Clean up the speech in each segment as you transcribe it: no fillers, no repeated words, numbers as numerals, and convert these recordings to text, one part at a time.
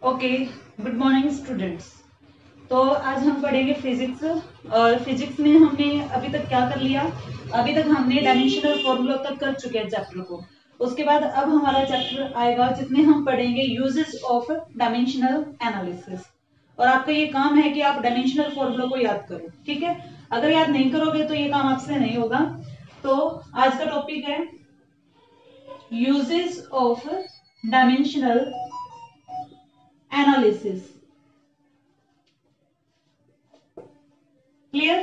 Okay, good morning students. तो आज हम पढ़ेंगे फिजिक्स। और फिजिक्स में हमने अभी तक क्या कर लिया? अभी तक हमने डायमेंशनल फॉर्मूला तक कर चुके हैं चैप्टर को। उसके बाद अब हमारा चैप्टर आएगा जिसमें हम पढ़ेंगे यूजेस ऑफ डायमेंशनल एनालिसिस। और आपका ये काम है कि आप डायमेंशनल फॉर्मूला को याद करो, ठीक है? अगर याद नहीं करोगे तो ये काम आपसे नहीं होगा। तो आज का टॉपिक है uses of dimensional analysis. Clear?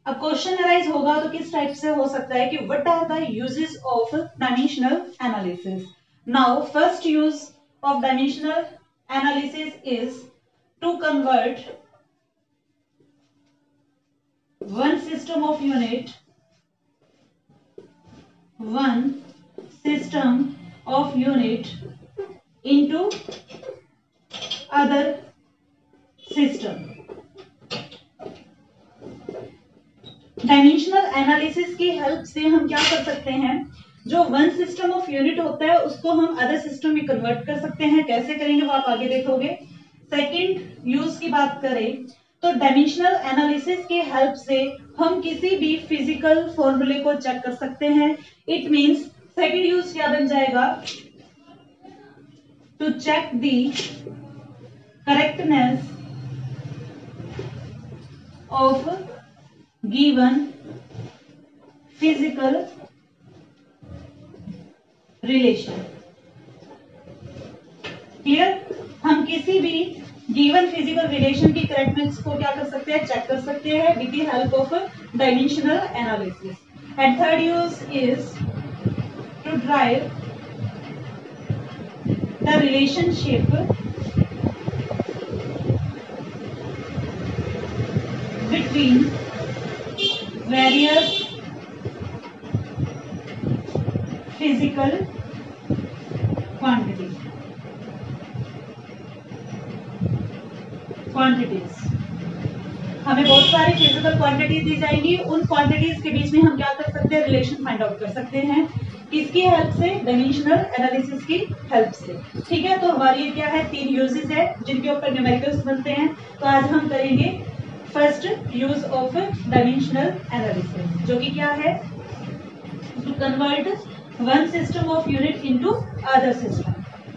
अब क्वेश्चन अराइज होगा तो किस टाइप से हो सकता है कि what are the uses of dimensional analysis. Now first use of dimensional analysis is to convert one system of unit into other system। Dimensional analysis की हेल्प से हम क्या कर सकते हैं, जो वन सिस्टम ऑफ यूनिट होता है उसको हम अदर सिस्टम में कन्वर्ट कर सकते हैं। कैसे करेंगे वो आप आगे देखोगे। सेकंड यूज की बात करें तो डायमेंशनल एनालिसिस के हेल्प से हम किसी भी फिजिकल फॉर्मूले को चेक कर सकते हैं। इट मींस सेकंड यूज क्या बन जाएगा, to check the correctness of given physical relation. Clear? हम किसी भी गिवन फिजिकल रिलेशन की करेक्टनेस को क्या कर सकते हैं, चेक कर सकते हैं with the help of dimensional analysis. And third use is to drive the relationship between various physical quantities. हमें बहुत सारी फिजिकल क्वांटिटीज दी जाएंगी, उन क्वांटिटीज के बीच में हम क्या कर सकते हैं, रिलेशन फाइंड आउट कर सकते हैं। किसकी हेल्प से? डायमेंशनल एनालिसिस की हेल्प से। ठीक है, तो हमारी क्या है, तीन यूजेस है जिनके ऊपर न्यूमेरिकल्स बनते हैं। तो आज हम करेंगे first use of dimensional analysis, जो कि क्या है, to convert one system of unit into other system.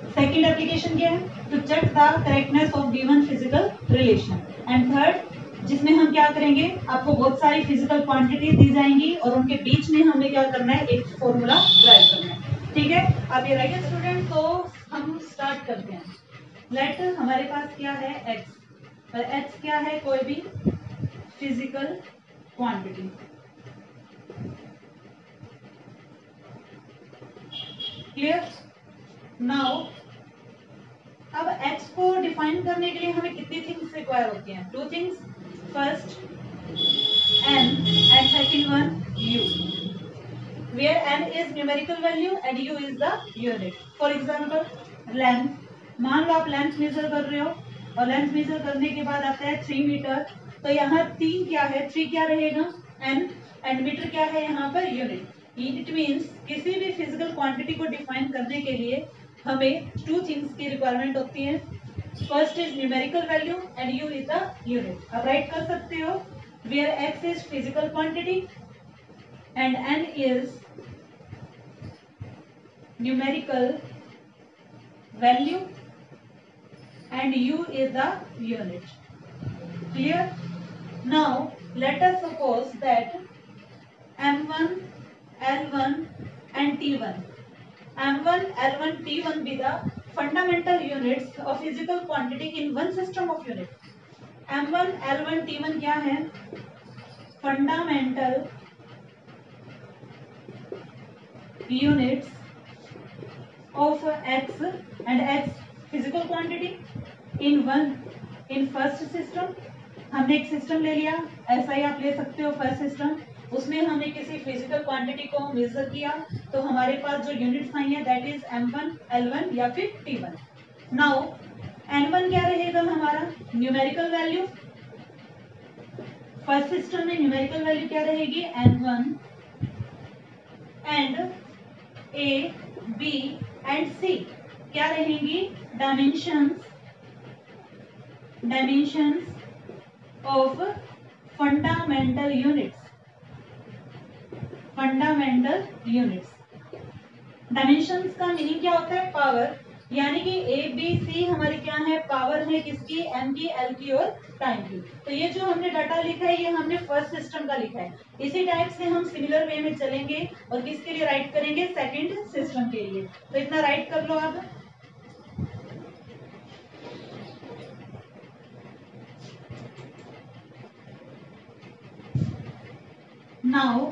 Second application क्या है, to check the correctness of given physical relation. And third, जिसमें हम क्या करेंगे, आपको बहुत सारी फिजिकल क्वांटिटी दी जाएंगी और उनके बीच में हमें क्या करना है, एक फॉर्मूला ड्राइव करना है। ठीक है, आप ये राइट स्टूडेंट? तो हम स्टार्ट करते हैं। लेट हमारे पास क्या है, एक्स। और एक्स क्या है, कोई भी फिजिकल क्वांटिटी। क्लियर? नाउ अब x को डिफाइन करने के लिए हमें कितनी थिंग्स रिक्वायर होती हैं? Two things. First n and second one u, where n is numerical value and u is the unit. For example length, मान लो आप लेंथ मेजर कर रहे हो और लेंथ मेजर करने के बाद आता है 3 मीटर। तो यहाँ 3 क्या है, 3 क्या रहेगा, n, एंड मीटर क्या है यहाँ पर, यूनिट। इट मींस किसी भी फिजिकल क्वांटिटी को डिफाइन करने के लिए हमें टू थिंग्स की रिक्वायरमेंट होती है। First is numerical value and u is the unit. अब राइट कर सकते हो, where x is physical quantity and n is numerical value and u is the unit. Clear? Now let us suppose that m1, l1 and t1, m1, l1, t1 be the fundamental units of physical quantity in one system of unit। m1, l1, t1 क्या है, fundamental units of x and x physical quantity in first system। हमने एक system ले लिया, ऐसा ही आप ले सकते हो फर्स्ट सिस्टम। उसमें हमने किसी फिजिकल क्वांटिटी को मेजर किया, तो हमारे पास जो यूनिट्स आई है दैट इज m1, l1 या फिर t1। नाउ n1 क्या रहेगा हमारा, न्यूमेरिकल वैल्यू। फर्स्ट सिस्टम में न्यूमेरिकल वैल्यू क्या रहेगी, n1 and a, b and c। क्या रहेंगी? Dimensions of fundamental units. Dimensions का मीनिंग क्या होता है? पावर, यानी कि ए बी सी हमारी क्या है? पावर है किसकी? एम की, एल की और टाइम की। तो ये जो हमने डाटा लिखा है ये हमने फर्स्ट सिस्टम का लिखा है। इसी टाइप से हम सिमिलर वे में चलेंगे और किसके लिए राइट करेंगे? सेकंड सिस्टम के लिए। तो इतना राइट कर लो आप। नाउ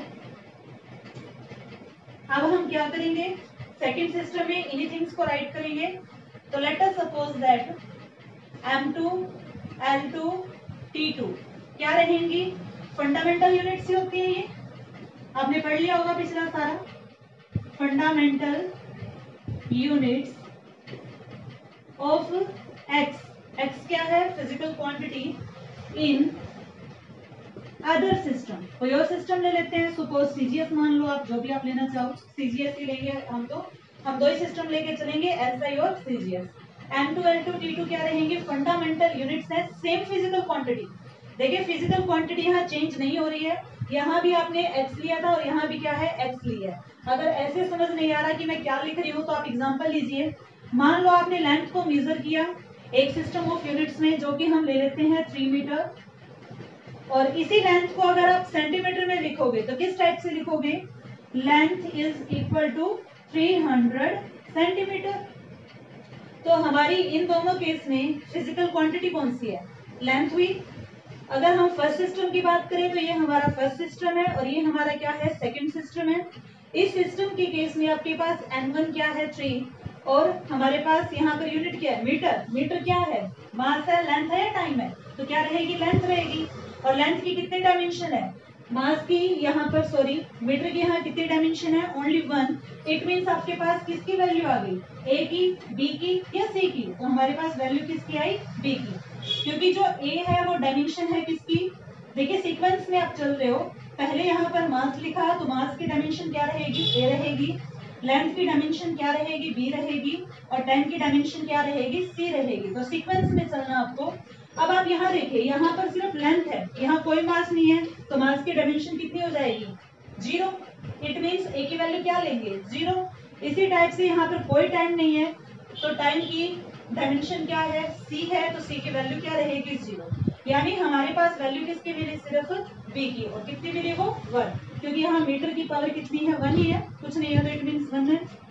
अब हम क्या करेंगे? सेकंड सिस्टम में इन्हीं थिंग्स को राइट करेंगे। तो late us suppose that M2, L2, T2 क्या रहेंगी? फंडामेंटल यूनिट्स ही होती है। ये आपने पढ़ लिया होगा पिछला सारा। फंडामेंटल यूनिट्स ऑफ एक्स क्या है? Physical quantity in other system. कोई और सिस्टम ले लेते हैं, सपोज सीजीएस मान लो आप, जो भी आप लेना चाहो सीजीएस ही लेंगे हम। तो हम दो ही सिस्टम लेके चलेंगे, एसआई और सीजीएस। M2, L2, T2 क्या रहेंगे? फंडामेंटल यूनिट्स है, सेम फिजिकल क्वांटिटी। देखिए फिजिकल क्वांटिटी यहाँ चेंज नहीं हो रही है। यहाँ भी आपने x लिया था और यहाँ भी क्या है? x लिया है। अगर ऐसे समझ नहीं आ रहा कि मैं क्या लिख रही हूँ तो आप एग्जांपल लीजिए। मान लो आपने लेंथ को मेजर किया एक सिस्टम ऑफ यूनिट्स में, जो कि हम ले लेते हैं 3 मीटर, और इसी लेंथ को अगर आप सेंटीमीटर में लिखोगे तो किस टाइप से लिखोगे? Length is equal to 300 centimetre. तो हमारी इन दोनों केस में फिजिकल क्वांटिटी कौन सी है? लेंथ हुई। अगर हम फर्स्ट सिस्टम की बात करें तो ये हमारा फर्स्ट सिस्टम है और ये हमारा क्या है? सेकंड सिस्टम है। इस सिस्टम के केस में आपके पास N1 क्या है? 3, और हमारे पास यहाँ पर यूनिट क्या है? मीटर। मीटर क्या है? मास है, लेंथ है या टाइम है? तो क्या रहेगी? लेंथ रहेगी। और लेंथ की कितने डायमेंशन है? मास की यहाँ पर सॉरी मीटर की यहाँ कितनी डायमेंशन है? ओनली 1। इट मीन्स आपके पास किसकी वैल्यू आ गई? ए की, बी की या सी की? तो हमारे पास वैल्यू किसकी आई? बी की, क्योंकि जो ए है वो डायमेंशन है किसकी? देखिए सीक्वेंस में आप चल रहे हो, पहले यहाँ पर मास लिखा तो मास की डायमेंशन क्या रहेगी? ए रहेगी। लेंथ की डायमेंशन क्या रहेगी? बी रहेगी। और टाइम की डायमेंशन क्या रहेगी? सी रहेगी। तो सीक्वेंस में चलना आपको। अब आप यहाँ देखिए, यहाँ पर सिर्फ लेंथ है, यहाँ कोई मास नहीं है, तो मास की डायमेंशन कितनी हो जाएगी? 0। इट मीन्स ए की वैल्यू क्या लेंगे? 0। इसी टाइप से यहाँ पर कोई टाइम नहीं है, तो टाइम की डायमेंशन क्या है? सी है, तो सी की वैल्यू क्या रहेगी? 0। यानी हमारे पास वैल्यू किसकी मिली? सिर्फ बी की। और कितनी मिली वो? 1, क्योंकि यहाँ मीटर की पावर कितनी है? 1 ही है, कुछ नहीं है, तो इट मीन्स 1 है।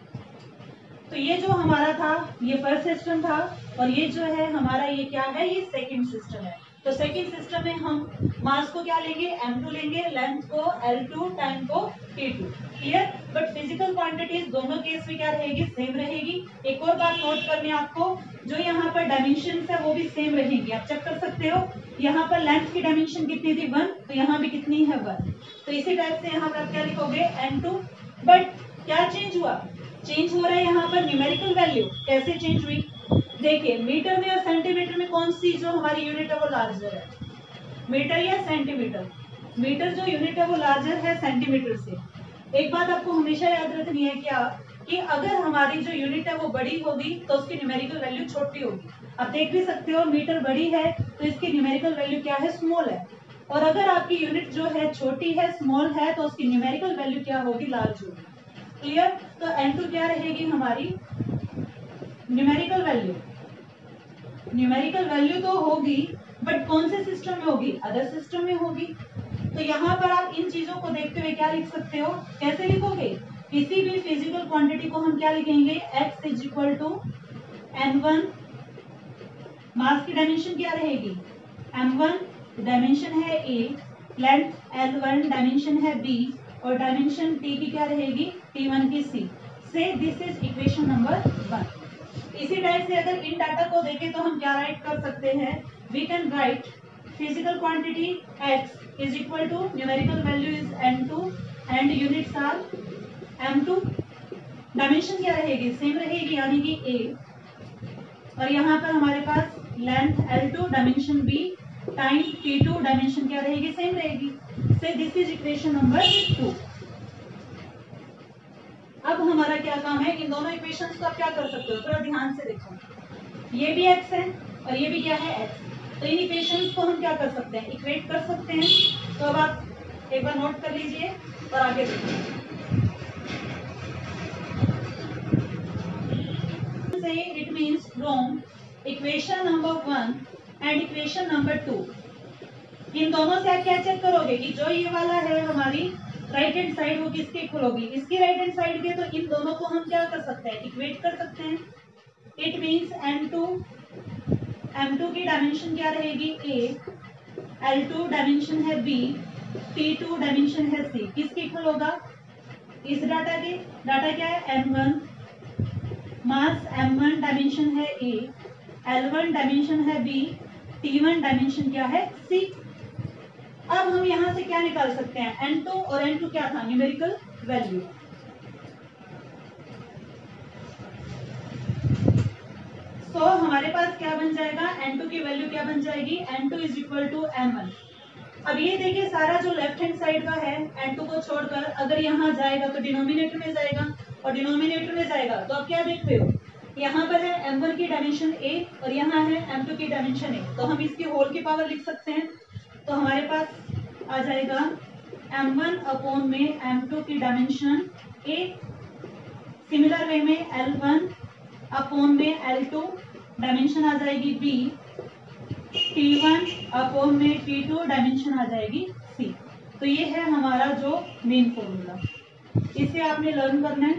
तो ये जो हमारा था ये फर्स्ट सिस्टम था, और ये जो है हमारा ये क्या है? ये सेकंड सिस्टम है। तो सेकंड सिस्टम में हम मास को क्या लेंगे? M2 लेंगे, लेंथ को L2, टाइम को T2। Clear? But physical quantities दोनों केस में क्या रहेगी? सेम रहेगी। एक और बात नोट करनी है आपको, जो यहाँ पर डायमेंशन है वो भी सेम रहेगी। आप चेक कर सकते हो, यहाँ पर लेंथ की डायमेंशन कितनी थी? 1, तो यहाँ भी कितनी है? 1। तो इसी टाइप से यहाँ पर क्या लिखोगे? N2। बट क्या चेंज हुआ? चेंज हो रहा है यहाँ पर न्यूमेरिकल वैल्यू। कैसे चेंज हुई? देखिए मीटर में और सेंटीमीटर में कौन सी जो हमारी यूनिट है वो लार्जर है? मीटर या सेंटीमीटर? मीटर जो यूनिट है वो लार्जर है सेंटीमीटर से। एक बात आपको हमेशा याद रखनी है क्या, कि अगर हमारी जो यूनिट है वो बड़ी होगी तो उसकी न्यूमेरिकल वैल्यू छोटी होगी। आप देख भी सकते हो मीटर बड़ी है तो इसकी न्यूमेरिकल वैल्यू क्या है? स्मॉल है। और अगर आपकी यूनिट जो है छोटी है, स्मॉल है, तो उसकी न्यूमेरिकल वैल्यू क्या होगी? लार्ज होगी। क्लियर? तो N2 क्या रहेगी हमारी? Numerical value. न्यूमेरिकल वैल्यू तो होगी, बट कौन से सिस्टम में होगी? अदर सिस्टम में होगी। तो यहाँ पर आप इन चीजों को देखते हुए क्या लिख सकते हो? कैसे लिखोगे? किसी भी फिजिकल क्वांटिटी को हम क्या लिखेंगे? x is equal to N1। Mass की डायमेंशन क्या रहेगी? M1 डायमेंशन है A, लेंथ L1 डायमेंशन है B, और डायमेंशन T की क्या रहेगी? T1 की C। से दिस इज इक्वेशन नंबर 1। इसी टाइप से अगर इन डाटा को देखें तो हम क्या राइट कर सकते हैं? We can write physical quantity x is equal to numerical value is N2 and units are M2। Dimension क्या रहेगी? सेम रहेगी, यानी कि A। और यहाँ पर हमारे पास length L2 dimension B, time T2 dimension क्या रहेगी? सेम रहेगी। से दिस इज इक्वेशन नंबर 2। अब अब हमारा क्या काम है, इन दोनों इक्वेशंस को आप क्या कर सकते हो, थोड़ा ध्यान से देखो, ये भी x है और ये भी क्या है x, तो इन इक्वेशंस को हम क्या कर सकते हैं, इक्वेट कर सकते हैं। तो अब आप एक बार नोट कर लीजिए और आगे देखिए। It means from equation number 1 and equation number 2, इन दोनों से आप क्या चेक करोगे कि जो ये वाला है हमारी राइट हैंड साइड वो किसके इक्वल होगी, इसकी राइट हैंड साइड के, तो इन दोनों को हम क्या कर सकते हैं, इक्वेट कर सकते हैं। इट मींस m2 की डायमेंशन क्या रहेगी a, l2 डायमेंशन है b, t2 डायमेंशन है c, किसके इक्वल होगा, इस डाटा के, डाटा क्या है m1, मास m1 डायमेंशन है a, l1 डायमेंशन है b, t1 डायमेंशन क्या है c। अब हम यहां से क्या निकाल सकते हैं, n2 और n2 क्या था, न्यूमेरिकल वैल्यू। तो हमारे पास क्या बन जाएगा, n2 की वैल्यू क्या बन जाएगी, n2 is equal to m1। अब ये देखिए सारा जो लेफ्ट हैंड साइड का है n2 को छोड़कर अगर यहाँ जाएगा तो डिनोमिनेटर में जाएगा, और डिनोमिनेटर में जाएगा तो आप क्या देखते हो, यहाँ पर है m1 की डायमेंशन a और यहाँ है m2 की डायमेंशन a, तो हम इसकी होल की पावर लिख सकते हैं। तो हमारे पास आ जाएगा m1 अपॉन में m2 की डायमेंशन a, सिमिलर वे में l1 अपॉन में l2 डायमेंशन आ जाएगी b, t1 अपॉन में t2 डायमेंशन आ जाएगी c। तो ये है हमारा जो मेन फॉर्मूला, इसे आपने लर्न करना है।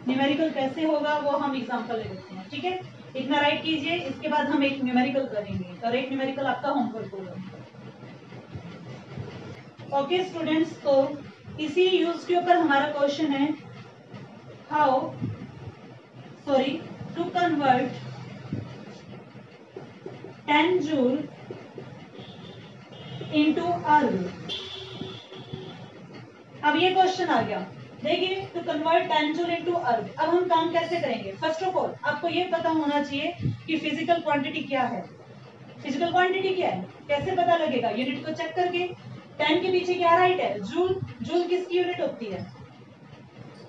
न्यूमेरिकल कैसे होगा वो हम एग्जांपल ले लेते हैं, ठीक है, इतना राइट कीजिए, इसके बाद हम एक न्यूमेरिकल करेंगे और एक न्यूमेरिकल आपका होमवर्क होगा। ओके स्टूडेंट्स, तो इसी यूज के ऊपर हमारा क्वेश्चन है, टू कन्वर्ट 10 जूल इनटू अर्ग। अब ये क्वेश्चन आ गया, देखिए टू कन्वर्ट 10 जूल इनटू अर्ग। अब हम काम कैसे करेंगे, फर्स्ट ऑफ ऑल आपको ये पता होना चाहिए कि फिजिकल क्वांटिटी क्या है। फिजिकल क्वांटिटी क्या है, कैसे पता लगेगा, यूनिट को चेक करके। 10 के पीछे क्या राइट है, जूल। जूल किसकी यूनिट होती है,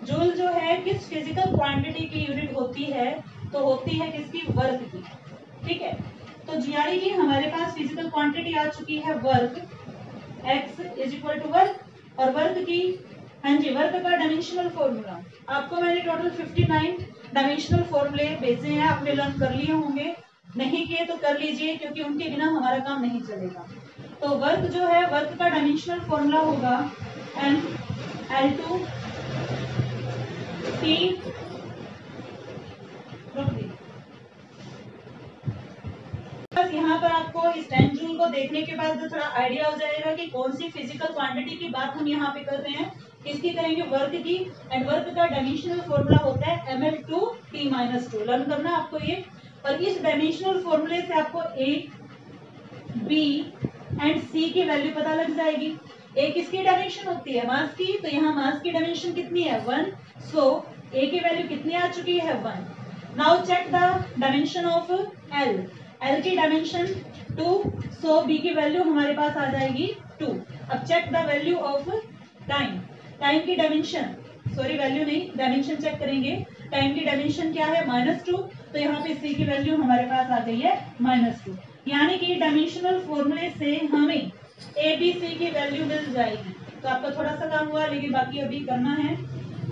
जूल जो है किस फिजिकल क्वांटिटी की यूनिट होती है, तो होती है किसकी, वर्क की, ठीक है। तो यानी कि हमारे पास फिजिकल क्वांटिटी आ चुकी है work, x is equal to work, और वर्क की, हाँ जी, वर्क का डायमेंशनल फॉर्मूला आपको मैंने टोटल 59 डायमेंशनल फॉर्मूले भेजे हैं, आपने लर्न कर लिए होंगे, नहीं किए तो कर लीजिए क्योंकि उनके बिना हमारा काम नहीं चलेगा। तो वर्क जो है, वर्क का डायमेंशनल फॉर्मूला होगा m l2 t, बस यहाँ पर आपको इस 10 जूल को देखने के बाद तो थोड़ा आइडिया हो जाएगा कि कौन सी फिजिकल क्वांटिटी की बात हम यहाँ पे कर रहे हैं, किसकी करेंगे, वर्क की। एंड वर्क का डायमेंशनल फॉर्मूला होता है ml2t-2, लर्न करना आपको ये। और इस डायमेंशनल फॉर्मूले से आपको a, b एंड c की वैल्यू पता लग जाएगी। a किसकी डायमेंशन होती है, मास की, तो यहाँ मास की डायमेंशन कितनी है, 1, सो a की वैल्यू कितनी आ चुकी है, 1। Now check the dimension of l, L की डायमेंशन 2, सो B की वैल्यू हमारे पास आ जाएगी 2। अब check the value of time, time की डायमेंशन, सॉरी वैल्यू नहीं, डायमेंशन चेक करेंगे। टाइम की डायमेंशन क्या है, -2, तो यहाँ पे C की वैल्यू हमारे पास आ गई है -2। यानी कि डायमेंशनल फॉर्मूले से हमें ABC की वैल्यू मिल जाएगी। तो आपका थोड़ा सा काम हुआ, लेकिन बाकी अभी करना है।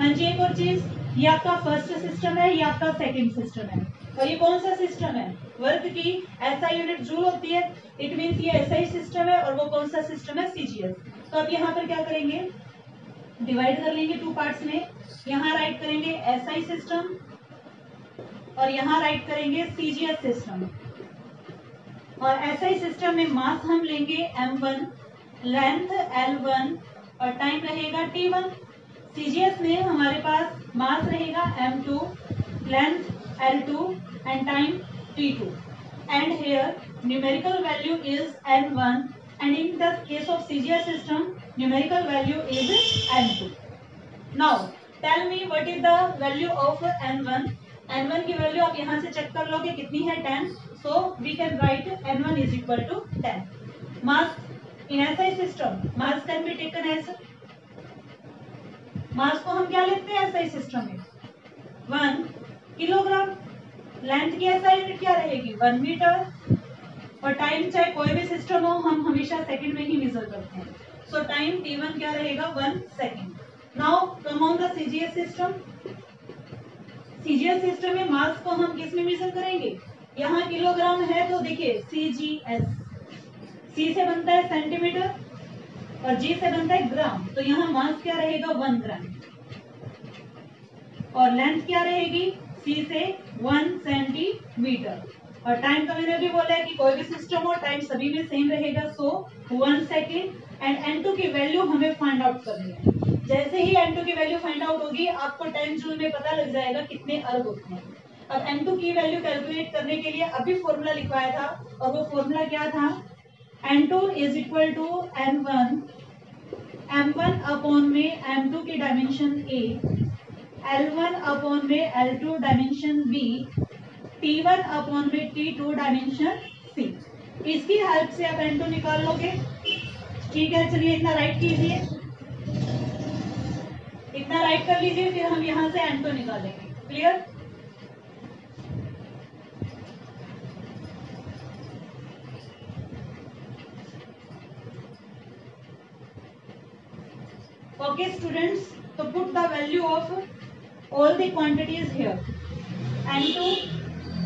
हाँ जी, एक और चीज, ये आपका फर्स्ट सिस्टम है, ये आपका सेकेंड सिस्टम है, और ये कौन सा सिस्टम है, वर्क की एसआई यूनिट जूल होती है, इट मींस ये एसआई सिस्टम है, और वो कौन सा सिस्टम है, सीजीएस। तो अब यहाँ पर क्या करेंगे, डिवाइड कर लेंगे 2 पार्ट्स में, यहाँ राइट करेंगे एसआई सिस्टम और यहाँ राइट करेंगे सीजीएस सिस्टम। और एसआई सिस्टम में मास हम लेंगे m1, लेंथ l1 और टाइम रहेगा t1। सीजीएस में हमारे पास मास रहेगा m2, length l2 and time t2, and here numerical value is n1, and in the case of CGS system numerical value is n2. Now tell me what is the value of n1. n1 की value आप यहाँ से check कर लोगे कितनी है, 10, so we can write n1 is equal to 10. Mass in SI system, mass can be taken as मास को हम क्या लेते हैं एसआई सिस्टम में 1 किलोग्राम, लेंथ की एसआई यूनिट क्या रहेगी 1 मीटर, और टाइम चाहे कोई भी सिस्टम हो हम हमेशा सेकंड में ही मेजर करते हैं। सो टाइम t1 क्या रहेगा 1 second. Now come on the CGS system. CGS system में मास को हम किस में मेजर करेंगे, यहाँ किलोग्राम है तो देखिए सीजीएस, सी से बनता है सेंटीमीटर और जी से बनता है ग्राम, तो यहाँ मास क्या रहेगा 1 ग्राम, और लेंथ क्या रहेगी सी से 1 सेंटीमीटर, और टाइम का मैंने भी बोला है कि कोई भी सिस्टम हो टाइम सभी में सेम रहेगा, सो 1 सेकेंड। एंड n2 की वैल्यू हमें फाइंड आउट करनी है। जैसे ही n2 की वैल्यू फाइंड आउट होगी आपको 10 जूल में पता लग जाएगा कितने अर्ग होते हैं। अब n2 की वैल्यू कैलकुलेट करने के लिए अभी फॉर्मूला लिखवाया था, और वो फॉर्मूला क्या था, n2 is equal to m1, m1 upon में m2 की डायमेंशन a, L1 अपॉन में L2 dimension B, T1 upon में T2 डायमेंशन C। इसकी हेल्प से आप N2 निकाल लोगे। ठीक है, चलिए इतना राइट कीजिए, इतना राइट कर लीजिए, फिर हम यहां से N2 निकालेंगे। क्लियर? ओके स्टूडेंट्स, तो put the value of all the quantities here. N2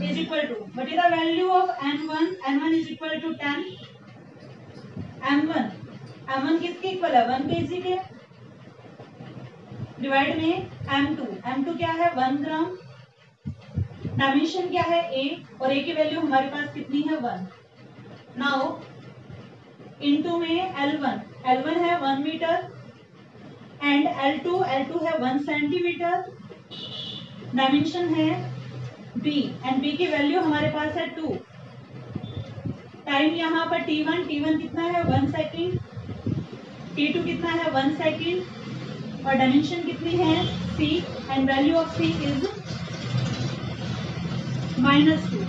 is equal to, what is the value of N1? N1 is equal to 10. M1 किसके इक्वल है 1 kg के, डिवाइड में M2 क्या है 1 ग्राम, dimension क्या है A, और A की वैल्यू हमारे पास कितनी है 1। नाउ इनटू में L1 है 1 मीटर एंड L2 है 1 सेंटीमीटर, डायमेंशन है B एंड B की वैल्यू हमारे पास है 2। टाइम यहाँ पर T1 कितना है 1 सेकेंड, T2 कितना है 1 सेकेंड, और डायमेंशन कितनी है C and value of C is -2।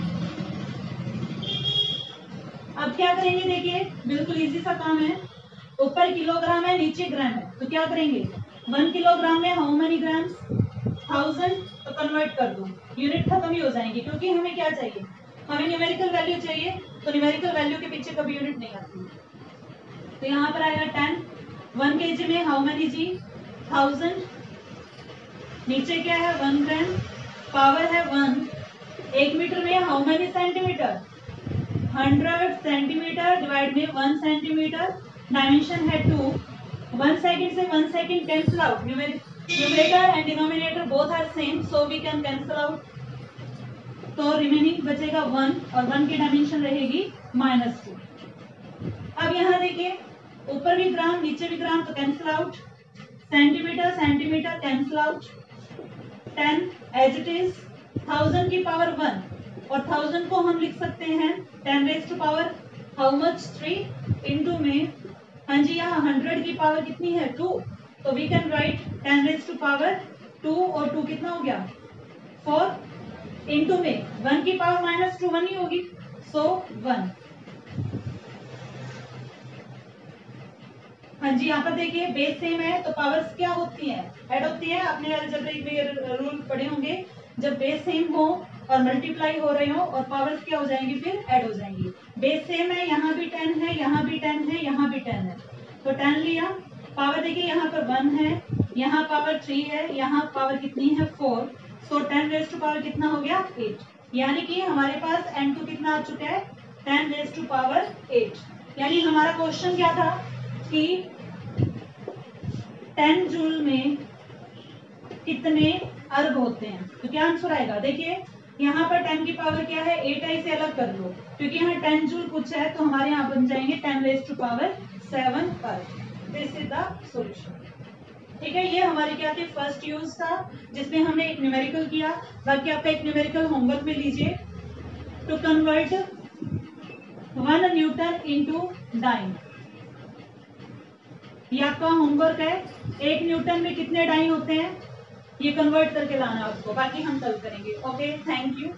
अब क्या करेंगे, देखिए बिल्कुल इजी सा काम है, ऊपर किलोग्राम है नीचे ग्राम है, तो क्या करेंगे 1 किलोग्राम में हाउ मेनी ग्राम्स 1000, तो कन्वर्ट कर दो, यूनिट खत्म ही हो जाएंगी, क्योंकि हमें क्या चाहिए, हमें न्यूमेरिकल वैल्यू चाहिए, तो न्यूमेरिकल वैल्यू के पीछे कभी यूनिट नहीं आती। तो यहाँ पर आएगा 10, 1 kg में हाउ मेनी जी 1000, नीचे क्या है 1 ग्राम, पावर है 1, 1 मीटर में how many centimetre 100 centimetre, divide में 1 सेंटीमीटर, डायमेंशन है 2, 1 सेकेंड से 1 second cancel out, numerator and denominator both are same, so we can cancel out, तो रिमेनिंग बचेगा 1 और 1 की डायमेंशन रहेगी -2। अब यहाँ देखिए ऊपर भी ग्राम नीचे भी ग्राम, तो cancel out, centimetre cancel out, 10 as it is, 1000 की पावर 1, और 1000 को हम लिख सकते हैं 10 raise to power how much 3 into में, हाँ जी यहाँ 100 की पावर कितनी है 2, तो we can write 10 raise to power 2, और 2 कितना हो गया 4 इनटू में 1 की पावर -2 1 ही होगी, सो 1। हाँ जी यहाँ पर देखिए बेस सेम है तो पावर्स क्या होती हैं ऐड होती हैं, आपने अलजेब्रिक में रूल पढ़े होंगे, जब बेस सेम हो और मल्टीप्लाई हो रहे हो और पावर्स क्या हो जाएंगी फिर ऐड हो जाएंगी। बेस सेम है, यहाँ भी 10 है, यहाँ भी 10 है, यहाँ भी 10 है, तो 10 लिया, पावर देखिए यहाँ पर 1 है, यहाँ पावर 3 है, यहाँ पावर कितनी है 4, सो 10 रेज टू पावर कितना हो गया 8, यानी कि हमारे पास n2 कितना आ चुका है 10 रेज टू पावर 8। यानी हमारा क्वेश्चन क्या था कि 10 जूल में कितने अर्ग होते हैं, तो क्या आंसर आएगा, देखिए यहाँ पर 10 की पावर क्या है 8 है, इसे अलग कर लो, क्योंकि यहाँ 10 जूल कुछ है तो हमारे यहाँ बन जाएंगे 10 रेज टू पावर 7 अर्ग। This is the solution. ठीक है, ये हमारी क्या थी फर्स्ट यूज था जिसमें हमने एक न्यूमेरिकल किया। बाकी आपका एक न्यूमेरिकल होमवर्क में लीजिए, to convert 1 newton into dyne, ये आपका होमवर्क है। 1 न्यूटन में कितने डाइन होते हैं ये कन्वर्ट करके लाना आपको, बाकी हम कल करेंगे। Okay, thank you.